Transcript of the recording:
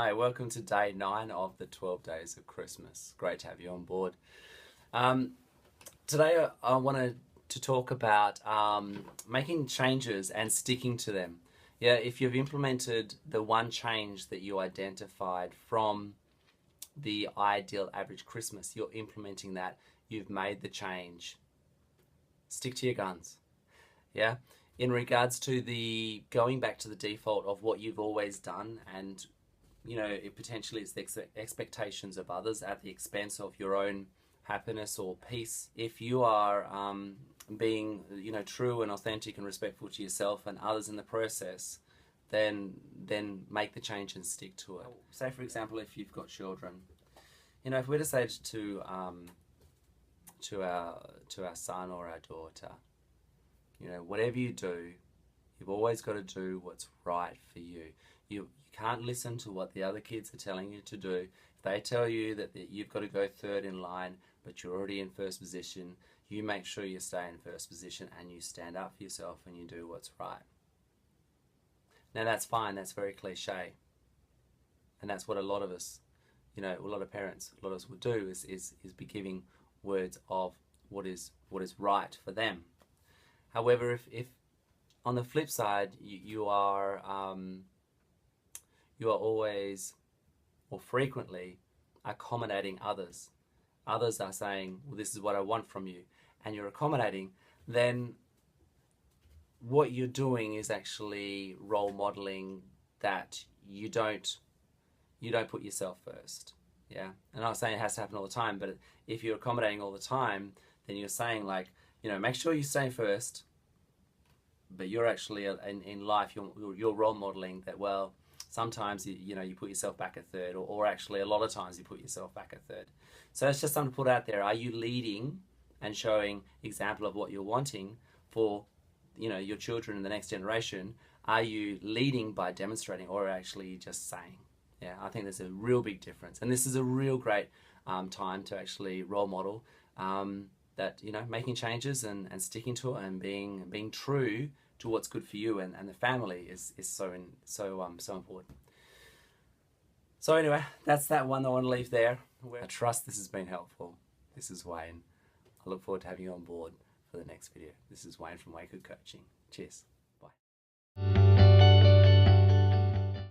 Hi, welcome to day 9 of the 12 days of Christmas. Great to have you on board. Today I wanted to talk about making changes and sticking to them. Yeah, if you've implemented the one change that you identified from the ideal average Christmas, you're implementing that, you've made the change. Stick to your guns. Yeah, in regards to the going back to the default of what you've always done, and it potentially it's the expectations of others at the expense of your own happiness or peace. If you are being true and authentic and respectful to yourself and others in the process, then make the change and stick to it. Say for example, if you've got children, if we're to say to our son or our daughter, whatever you do, you've always got to do what's right for you. You can't listen to what the other kids are telling you to do. If they tell you that you've got to go third in line, but you're already in first position, you make sure you stay in first position and you stand up for yourself and you do what's right. Now that's fine, that's very cliche. And that's what a lot of us, a lot of parents, a lot of us would do is be giving words of what is right for them. However, if on the flip side you are always or frequently accommodating others. Others are saying, well, this is what I want from you, and you're accommodating, then what you're doing is actually role modeling that you don't put yourself first. Yeah, and I'm not saying it has to happen all the time, but if you're accommodating all the time, then you're saying make sure you stay first, but you're actually in life you're role modeling that, well, sometimes you put yourself back a third, or actually a lot of times you put yourself back a third. So it's just something to put out there. Are you leading and showing example of what you're wanting for your children and the next generation? Are you leading by demonstrating, or actually just saying? Yeah, I think there's a real big difference, and this is a real great time to actually role model that making changes and sticking to it and being true to what's good for you and the family is so important. So anyway, that's that one I want to leave there. I trust this has been helpful. This is Wayne. I look forward to having you on board for the next video. This is Wayne from Wakewood Coaching. Cheers.